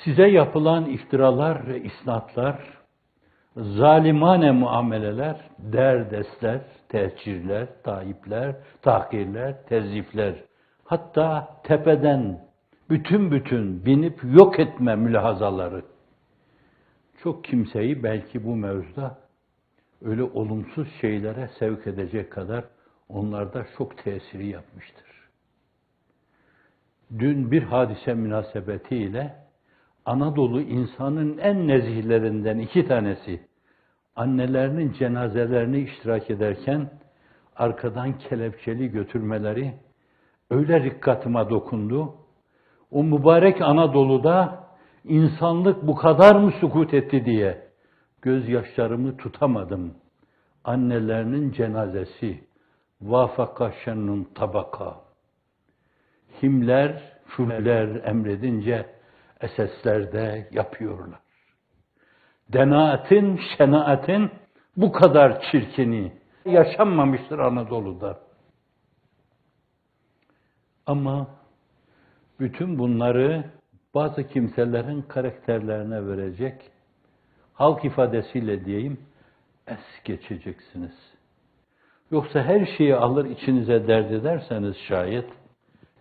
Size yapılan iftiralar ve isnatlar, zalimane muameleler, derdestler, tehcirler, taipler, tahkirler, tezifler, hatta tepeden bütün binip yok etme mülahazaları. Çok kimseyi belki bu mevzuda öyle olumsuz şeylere sevk edecek kadar onlarda çok tesiri yapmıştır. Dün bir hadise münasebetiyle Anadolu insanın en nezihlerinden 2 tanesi annelerinin cenazelerini iştirak ederken arkadan kelepçeli götürmeleri öyle rikkatıma dokundu. O mübarek Anadolu'da insanlık bu kadar mı sukut etti diye gözyaşlarımı tutamadım. Annelerinin cenazesi, vafaka şennun tabaka. Himler, şuleler emredince eseslerde yapıyorlar. Denaatin, şenaatin bu kadar çirkini yaşanmamıştır Anadolu'da. Ama bütün bunları bazı kimselerin karakterlerine verecek, halk ifadesiyle diyeyim, es geçeceksiniz. Yoksa her şeyi alır içinize dert ederseniz şayet,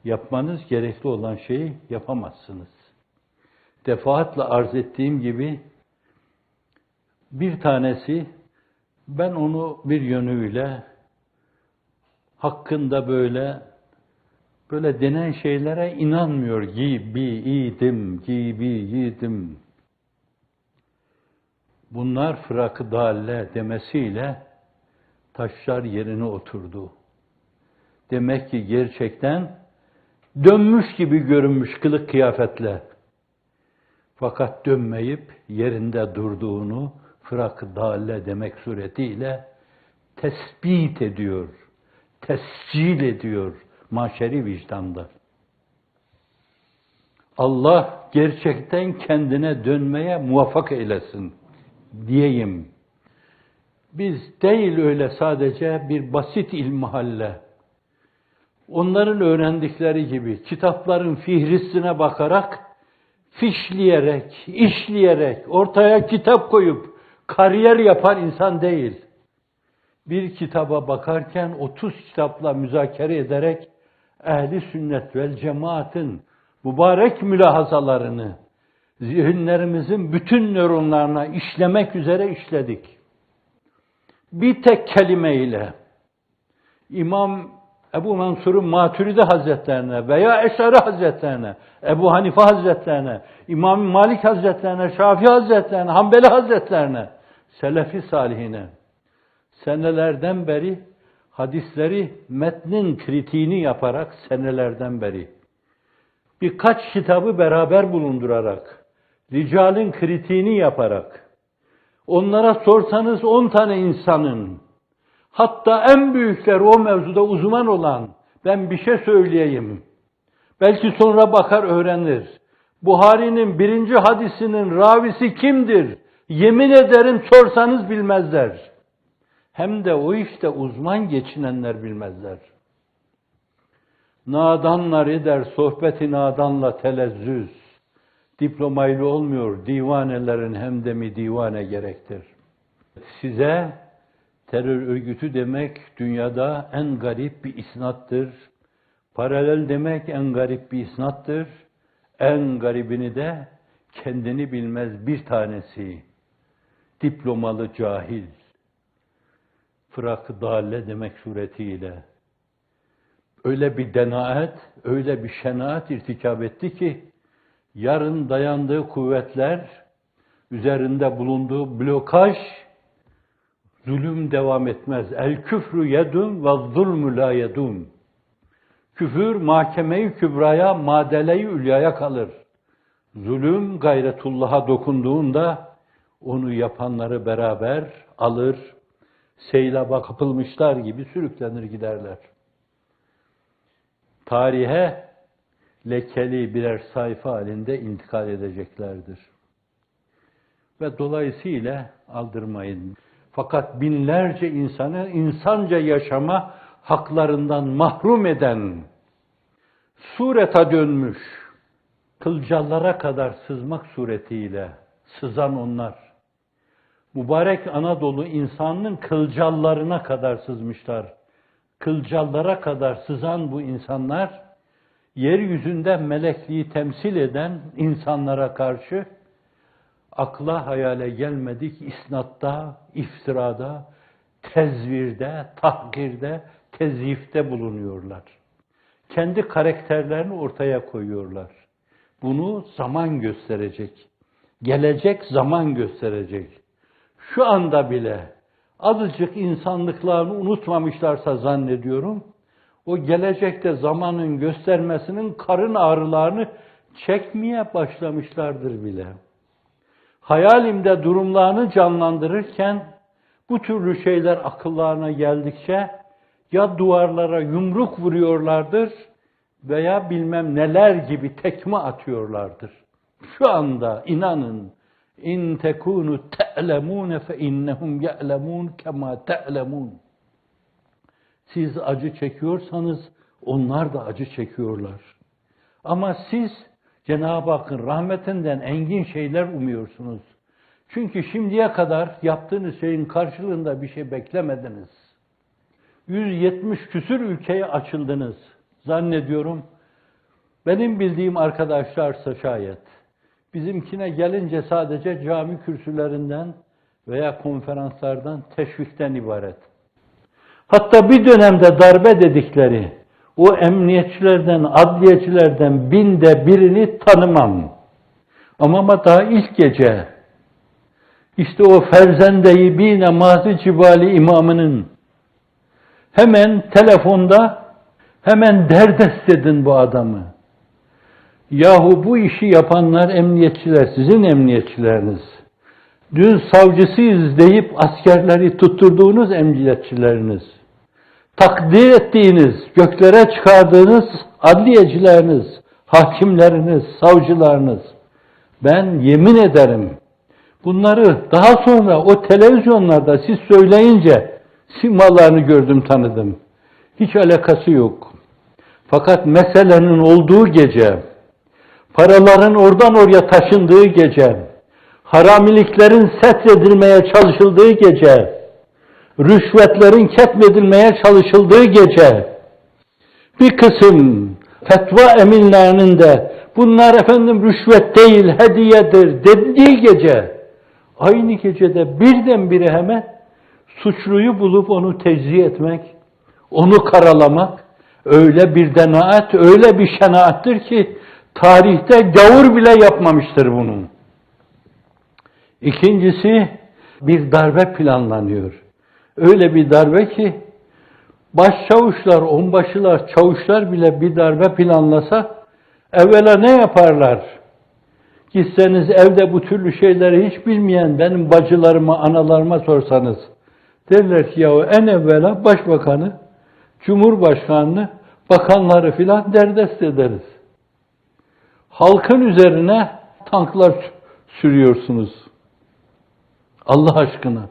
yapmanız gerekli olan şeyi yapamazsınız. Defaatle arz ettiğim gibi, bir tanesi, ben onu bir yönüyle hakkında böyle denen şeylere inanmıyor gibiydim. Bunlar fırak-ı dalle demesiyle taşlar yerine oturdu. Demek ki gerçekten dönmüş gibi görünmüş kılık kıyafetle. Fakat dönmeyip yerinde durduğunu fırak-ı dalle demek suretiyle tespit ediyor, tescil ediyor maşeri vicdanda. Allah gerçekten kendine dönmeye muvaffak eylesin diyeyim. Biz değil öyle sadece bir basit ilmihalle, onların öğrendikleri gibi kitapların fihristine bakarak, fişleyerek, işleyerek, ortaya kitap koyup kariyer yapan insan değil. Bir kitaba bakarken 30 kitapla müzakere ederek ehli sünnet vel cemaatin mübarek mülahazalarını zihinlerimizin bütün nöronlarına işlemek üzere işledik. Bir tek kelimeyle İmam Ebu Mansur'un Maturidi Hazretlerine veya Eşari Hazretlerine, Ebu Hanife Hazretlerine, İmam Malik Hazretlerine, Şafii Hazretlerine, Hanbeli Hazretlerine, Selefi Salihine senelerden beri hadisleri metnin kritiğini yaparak senelerden beri birkaç kitabı beraber bulundurarak, ricalin kritiğini yaparak, onlara sorsanız 10 tane insanın, hatta en büyükler o mevzuda uzman olan, ben bir şey söyleyeyim, belki sonra bakar öğrenir. Buhari'nin 1. hadisinin ravisi kimdir? Yemin ederim sorsanız bilmezler. Hem de o işte uzman geçinenler bilmezler. Nadanlar eder sohbeti nadanla telezzüz. Diplomayla olmuyor, divanelerin hemdemi divane gerektir. Size terör örgütü demek dünyada en garip bir isnattır. Paralel demek en garip bir isnattır. En garibini de kendini bilmez bir tanesi. Diplomalı cahil. Fırak-ı dalle demek suretiyle. Öyle bir denaet, öyle bir şenaat irtikab etti ki, yarın dayandığı kuvvetler, üzerinde bulunduğu blokaj, zulüm devam etmez. El küfrü yedun ve zulmü la yedun. Küfür mahkeme-i kübraya, madele-i ülyaya kalır. Zulüm gayretullah'a dokunduğunda onu yapanları beraber alır, seylaba kapılmışlar gibi sürüklenir giderler. Tarihe lekeli birer sayfa halinde intikal edeceklerdir. Ve dolayısıyla aldırmayın. Fakat binlerce insanı insanca yaşama haklarından mahrum eden, sureta dönmüş, kılcallara kadar sızmak suretiyle sızan onlar. Mübarek Anadolu insanının kılcallarına kadar sızmışlar. Kılcallara kadar sızan bu insanlar, yeryüzünde melekliği temsil eden insanlara karşı akla hayale gelmedik isnatta, iftirada, tezvirde, tahkirde, tezyifte bulunuyorlar. Kendi karakterlerini ortaya koyuyorlar. Bunu zaman gösterecek. Gelecek zaman gösterecek. Şu anda bile azıcık insanlıklarını unutmamışlarsa zannediyorum, o gelecekte zamanın göstermesinin karın ağrılarını çekmeye başlamışlardır bile. Hayalimde durumlarını canlandırırken bu türlü şeyler akıllarına geldikçe ya duvarlara yumruk vuruyorlardır veya bilmem neler gibi tekme atıyorlardır. Şu anda inanın, in tekunu te'lemun fe innehum ya'lemun kema te'lemun. Siz acı çekiyorsanız onlar da acı çekiyorlar. Ama siz Cenab-ı Hakk'ın rahmetinden engin şeyler umuyorsunuz. Çünkü şimdiye kadar yaptığınız şeyin karşılığında bir şey beklemediniz. 170 küsür ülkeye açıldınız. Zannediyorum, benim bildiğim arkadaşlarsa şayet, bizimkine gelince sadece cami kürsülerinden veya konferanslardan, teşvikten ibaret. Hatta bir dönemde darbe dedikleri, o emniyetçilerden, adliyecilerden 1/1000'ini tanımam. Ama daha ilk gece, işte o Ferzende-i Bine Mazi Cibali imamının hemen telefonda hemen derdest edin bu adamı. Yahu bu işi yapanlar emniyetçiler, sizin emniyetçileriniz. Dün savcısıyız deyip askerleri tutturduğunuz emniyetçileriniz. Takdir ettiğiniz, göklere çıkardığınız adliyecileriniz, hakimleriniz, savcılarınız. Ben yemin ederim, bunları daha sonra o televizyonlarda siz söyleyince simalarını gördüm, tanıdım. Hiç alakası yok. Fakat meselenin olduğu gece, paraların oradan oraya taşındığı gece, haramiliklerin setredilmeye çalışıldığı gece, rüşvetlerin ketmedilmeye çalışıldığı gece, bir kısım fetva eminlerinin de bunlar efendim rüşvet değil, hediyedir dediği gece, aynı gecede birdenbire hemen suçluyu bulup onu tecziye etmek, onu karalamak, öyle bir denaat, öyle bir şenaattir ki tarihte gavur bile yapmamıştır bunu. İkincisi, bir darbe planlanıyor. Öyle bir darbe ki başçavuşlar, onbaşılar, çavuşlar bile bir darbe planlasa evvela ne yaparlar? Gitseniz evde bu türlü şeyleri hiç bilmeyen benim bacılarıma, analarıma sorsanız derler ki yahu en evvela başbakanı, cumhurbaşkanını, bakanları filan derdest ederiz. Halkın üzerine tanklar sürüyorsunuz. Allah aşkına.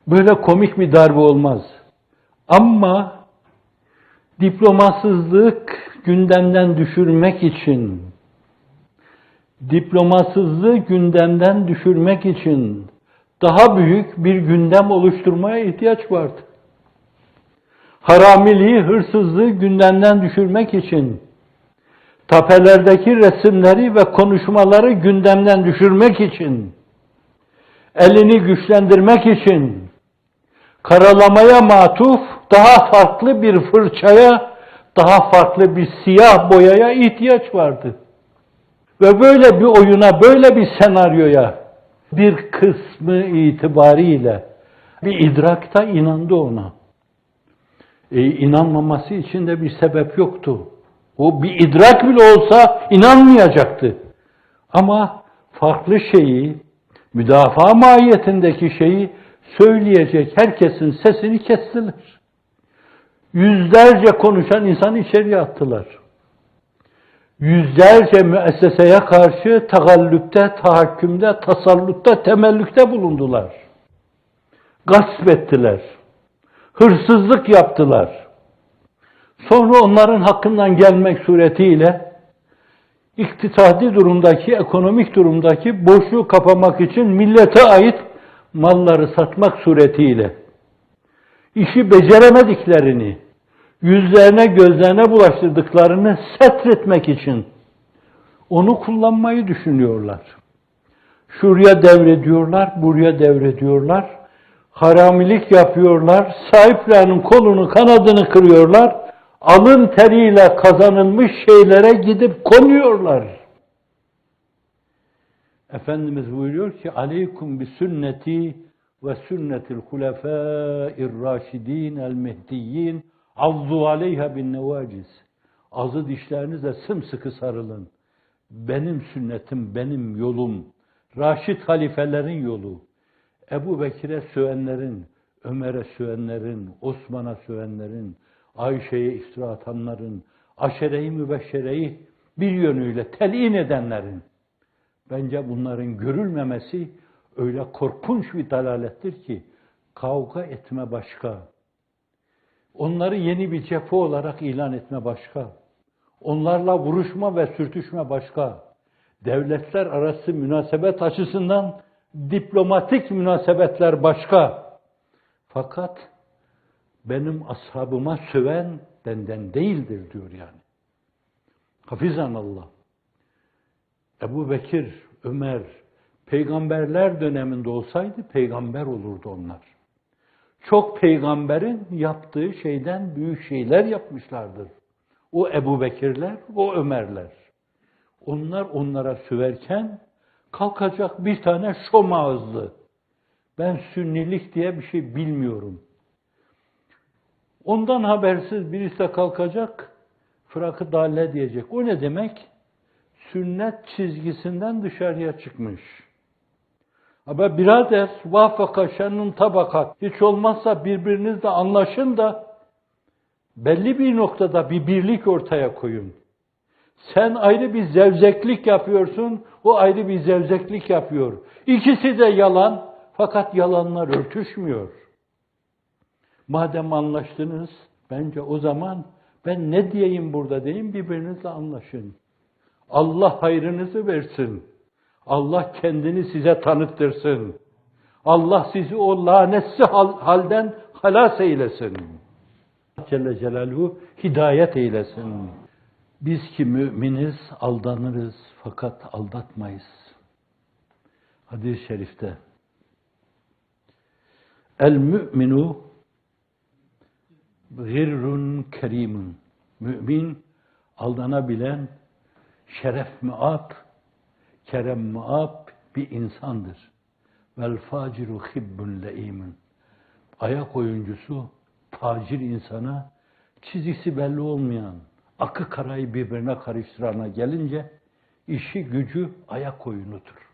Böyle komik bir darbe olmaz. Ama diplomasızlık gündemden düşürmek için, daha büyük bir gündem oluşturmaya ihtiyaç vardı. Haramiliği, hırsızlığı gündemden düşürmek için, tapelerdeki resimleri ve konuşmaları gündemden düşürmek için, elini güçlendirmek için, karalamaya matuf daha farklı bir fırçaya, daha farklı bir siyah boyaya ihtiyaç vardı. Ve böyle bir oyuna, böyle bir senaryoya bir kısmı itibariyle bir idrakta inandı ona. İnanmaması için de bir sebep yoktu. O bir idrak bile olsa inanmayacaktı. Ama farklı şeyi, müdafaa mahiyetindeki şeyi söyleyecek herkesin sesini kestiler. Yüzlerce konuşan insanı içeriye attılar. Yüzlerce müesseseye karşı tagallüpte, tahakkümde, tasallutta, temellükte bulundular. Gasp ettiler. Hırsızlık yaptılar. Sonra onların hakkından gelmek suretiyle iktisadi durumdaki, ekonomik durumdaki boşluğu kapamak için millete ait malları satmak suretiyle işi beceremediklerini, yüzlerine gözlerine bulaştırdıklarını setretmek için onu kullanmayı düşünüyorlar. Şuraya devrediyorlar, buraya devrediyorlar, haramilik yapıyorlar, sahiplerinin kolunu kanadını kırıyorlar, alın teriyle kazanılmış şeylere gidip konuyorlar. Efendimiz buyuruyor ki, aleykum bi sünneti ve sünnetil hulefâir râşidîn el mehdiyyin azzu aleyha bin nevaciz. Azı dişlerinizle sımsıkı sarılın. Benim sünnetim, benim yolum, Raşid halifelerin yolu. Ebu Bekir'e sövenlerin, Ömer'e sövenlerin, Osman'a sövenlerin, Ayşe'ye iftira atanların, aşere-i mübeşşereyi bir yönüyle telin edenlerin, bence bunların görülmemesi öyle korkunç bir dalalettir ki, kavga etme başka, onları yeni bir cephe olarak ilan etme başka, onlarla vuruşma ve sürtüşme başka, devletler arası münasebet açısından diplomatik münasebetler başka. Fakat benim ashabıma söven benden değildir diyor yani. Hafizanallah. Ebu Bekir, Ömer, peygamberler döneminde olsaydı peygamber olurdu onlar. Çok peygamberin yaptığı şeyden büyük şeyler yapmışlardır. O Ebu Bekirler, o Ömerler. Onlar onlara söverken kalkacak bir tane şom ağızlı. Ben sünnilik diye bir şey bilmiyorum. Ondan habersiz birisi de kalkacak, fırakı dalle diyecek. O ne demek? Sünnet çizgisinden dışarıya çıkmış. Ama birader, vafaka şennun tabakat. Hiç olmazsa birbirinizle anlaşın da belli bir noktada bir birlik ortaya koyun. Sen ayrı bir zevzeklik yapıyorsun, o ayrı bir zevzeklik yapıyor. İkisi de yalan, fakat yalanlar örtüşmüyor. Madem anlaştınız, bence o zaman ben ne diyeyim burada diyeyim, birbirinizle anlaşın. Allah hayrınızı versin. Allah kendini size tanıttırsın. Allah sizi o lanetsiz halden halas eylesin. Celle Celaluhu hidayet eylesin. Biz ki müminiz aldanırız fakat aldatmayız. Hadis-i şerifte el müminu gırrun kerimun. Mümin aldanabilen şeref müab, kerem müab bir insandır. Vel faciru hibbun leimun. Ayak oyuncusu facir insana çizgisi belli olmayan, akı karayı birbirine karıştırana gelince işi gücü ayak oyunudur.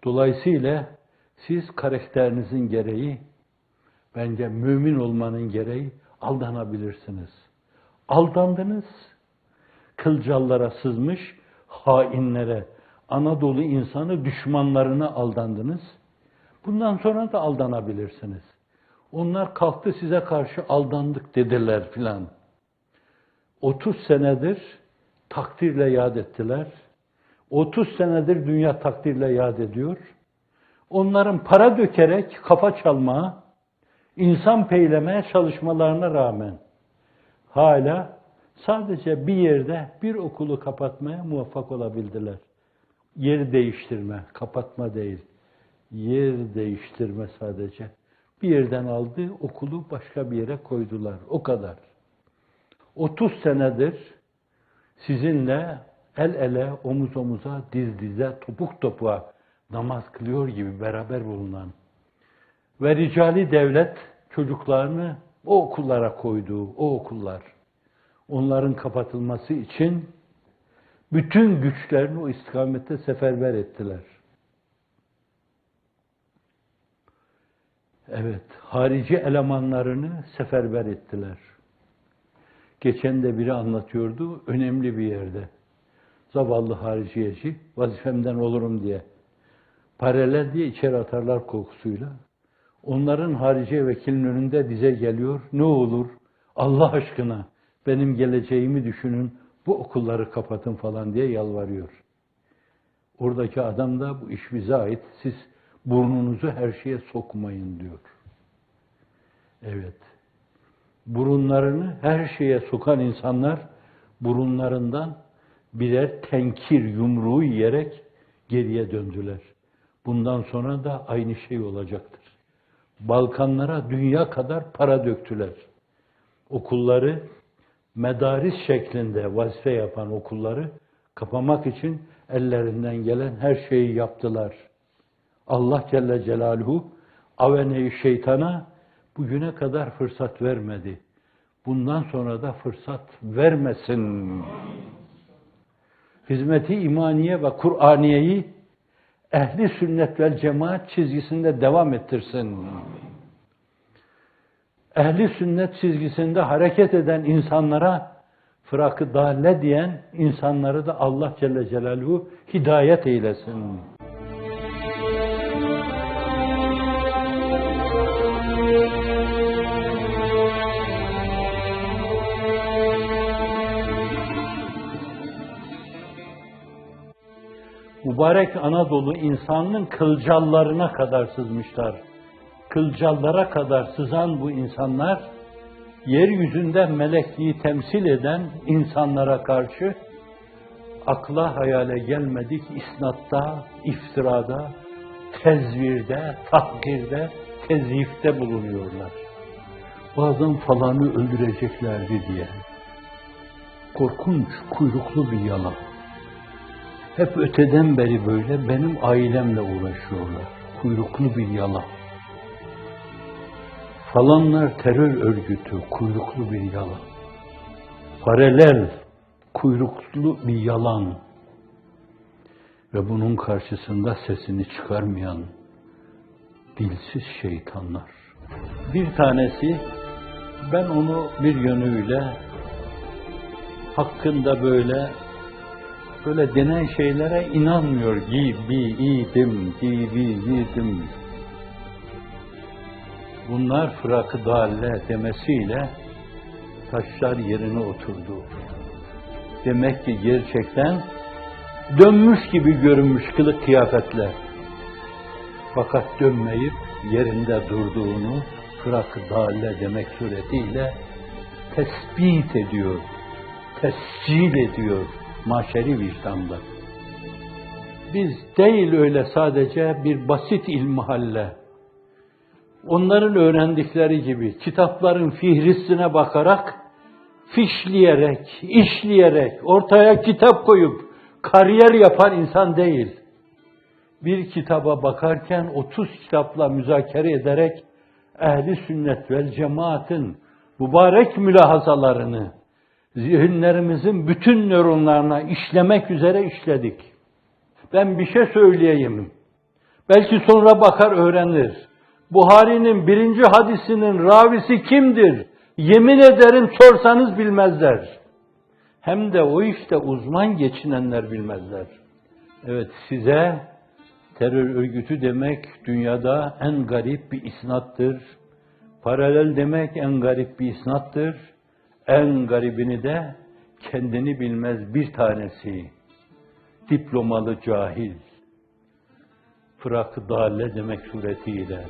Dolayısıyla siz karakterinizin gereği, bence mümin olmanın gereği aldanabilirsiniz. Aldandınız, kılcallara sızmış hainlere, Anadolu insanı düşmanlarına aldandınız. Bundan sonra da aldanabilirsiniz. Onlar kalktı size karşı aldandık dediler filan. 30 senedir takdirle yad ettiler. 30 senedir dünya takdirle yad ediyor. Onların para dökerek kafa çalmaya, insan peylemeye çalışmalarına rağmen hala sadece bir yerde bir okulu kapatmaya muvaffak olabildiler. Yer değiştirme, kapatma değil. Yer değiştirme sadece. Bir yerden aldı, okulu başka bir yere koydular. O kadar. 30 senedir sizinle el ele, omuz omuza, diz dize, topuk topuğa namaz kılıyor gibi beraber bulunan ve ricali devlet çocuklarını o okullara koyduğu, o okullar, onların kapatılması için bütün güçlerini o istikamette seferber ettiler. Evet, harici elemanlarını seferber ettiler. Geçen de biri anlatıyordu, önemli bir yerde. Zavallı hariciyeci, vazifemden olurum diye. Paralel diye içeri atarlar korkusuyla. Onların hariciye vekilin önünde dize geliyor. Ne olur Allah aşkına benim geleceğimi düşünün, Bu okulları kapatın falan diye yalvarıyor. Oradaki adam da bu iş bize ait, siz burnunuzu her şeye sokmayın diyor. Evet. Burunlarını her şeye sokan insanlar burunlarından birer tenkir yumruğu yiyerek geriye döndüler. Bundan sonra da aynı şey olacaktır. Balkanlara dünya kadar para döktüler. Okulları medaris şeklinde vazife yapan okulları kapamak için ellerinden gelen her şeyi yaptılar. Allah Celle Celaluhu avene-i şeytana bugüne kadar fırsat vermedi. Bundan sonra da fırsat vermesin. Hizmet-i imaniye ve Kur'aniyeyi ehli sünnet vel cemaat çizgisinde devam ettirsin. Ehli sünnet çizgisinde hareket eden insanlara fırak-ı dalle diyen insanları da Allah Celle Celaluhu hidayet eylesin. Mübarek Anadolu insanlığın kılcallarına kadar sızmışlar. Kılcallara kadar sızan bu insanlar, yeryüzünde melekliği temsil eden insanlara karşı akla hayale gelmedik isnatta, iftirada, tezvirde, tahkirde, tezyifte bulunuyorlar. Bazen falanı öldüreceklerdi diye. Korkunç, kuyruklu bir yalan. Hep öteden beri böyle benim ailemle uğraşıyorlar. Kuyruklu bir yalan. Falanlar terör örgütü, kuyruklu bir yalan. Paralel, kuyruklu bir yalan. Ve bunun karşısında sesini çıkarmayan dilsiz şeytanlar. Bir tanesi, ben onu bir yönüyle hakkında böyle denen şeylere inanmıyor gibiydim. Bunlar fırak-ı dalle demesiyle taşlar yerine oturdu. Demek ki gerçekten dönmüş gibi görünmüş kılık kıyafetle. Fakat dönmeyip yerinde durduğunu fırak-ı dalle demek suretiyle tespit ediyor, tescil ediyor maşeri vicdanda. Biz değil öyle sadece bir basit ilmihalle, onların öğrendikleri gibi kitapların fihristine bakarak, fişleyerek, işleyerek, ortaya kitap koyup kariyer yapan insan değil. Bir kitaba bakarken 30 kitapla müzakere ederek ehli sünnet vel cemaatin mübarek mülahazalarını zihinlerimizin bütün nöronlarına işlemek üzere işledik. Ben bir şey söyleyeyim. Belki sonra bakar öğrenir. Buhari'nin 1. hadisinin ravisi kimdir? Yemin ederim sorsanız bilmezler. Hem de o işte uzman geçinenler bilmezler. Evet, size terör örgütü demek dünyada en garip bir isnattır. Paralel demek en garip bir isnattır. En garibini de kendini bilmez bir tanesi. Diplomalı cahil. Fırak-ı dalle demek suretiyle.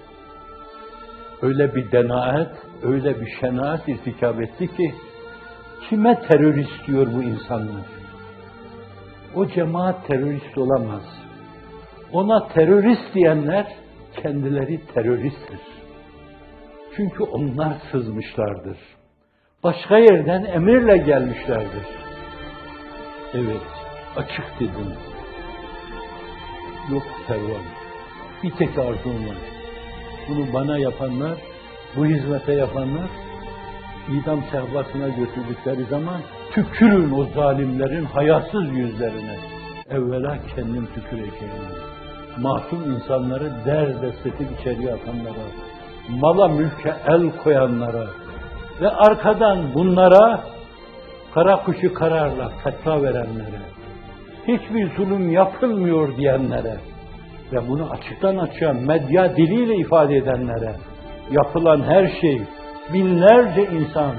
Öyle bir denaet, öyle bir şenaat irtikab etti ki kime terörist diyor bu insanlar? O cemaat terörist olamaz. Ona terörist diyenler kendileri teröristtir. Çünkü onlar sızmışlardır. Başka yerden emirle gelmişlerdir. Evet, açık dedim. Yok Pervan, bir tek arzum var. Bunu bana yapanlar, bu hizmete yapanlar, idam sehpasına götürdükleri zaman tükürün o zalimlerin hayasız yüzlerine. Evvela kendim tüküreceğim. Masum insanları derdestetip içeriye atanlara, mala mülke el koyanlara ve arkadan bunlara kara kuşu kararla fetva verenlere, hiçbir zulüm yapılmıyor diyenlere ve bunu açıktan açığa medya diliyle ifade edenlere yapılan her şey, binlerce insan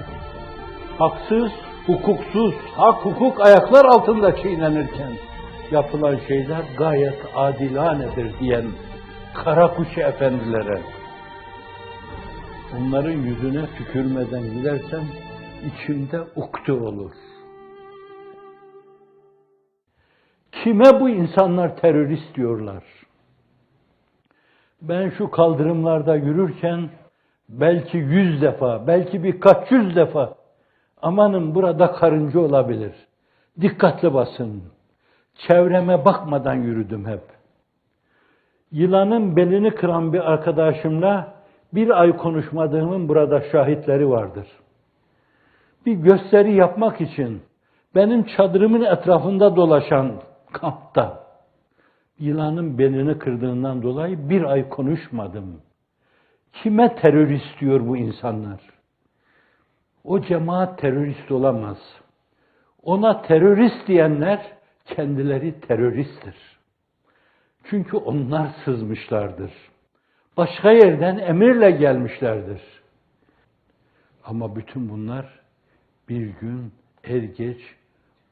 haksız hukuksuz, hak hukuk ayaklar altında çiğnenirken yapılan şeyler gayet adilanedir diyen Karakuş efendilere, onların yüzüne tükürmeden gidersem içimde ukde olur. Kime bu insanlar terörist diyorlar? Ben şu kaldırımlarda yürürken belki 100 defa, belki birkaç yüz defa amanın burada karınca olabilir. Dikkatli basın. Çevreme bakmadan yürüdüm hep. Yılanın belini kıran bir arkadaşımla bir ay konuşmadığımın burada şahitleri vardır. Bir gösteri yapmak için benim çadırımın etrafında dolaşan kampta yılanın belini kırdığından dolayı bir ay konuşmadım. Kime terörist diyor bu insanlar? O cemaat terörist olamaz. Ona terörist diyenler kendileri teröristtir. Çünkü onlar sızmışlardır. Başka yerden emirle gelmişlerdir. Ama bütün bunlar bir gün er geç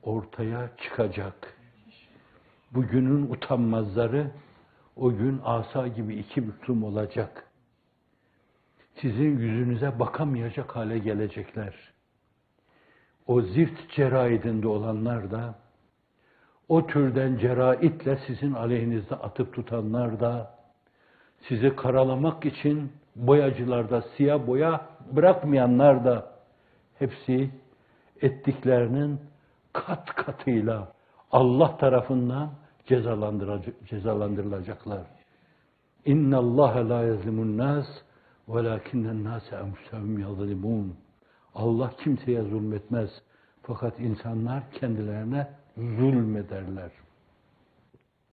ortaya çıkacak. Bugünün utanmazları o gün asa gibi iki büklüm olacak. Sizin yüzünüze bakamayacak hale gelecekler. O zift ceraidinde olanlar da, o türden ceraitle sizin aleyhinizde atıp tutanlar da, sizi karalamak için boyacılarda siyah boya bırakmayanlar da, hepsi ettiklerinin kat katıyla Allah tarafından cezalandırılacaklar. İnna Allah la yezlimun nas velakinnen nase enfusahum yazlimun. Allah kimseye zulmetmez. Fakat insanlar kendilerine zulmederler.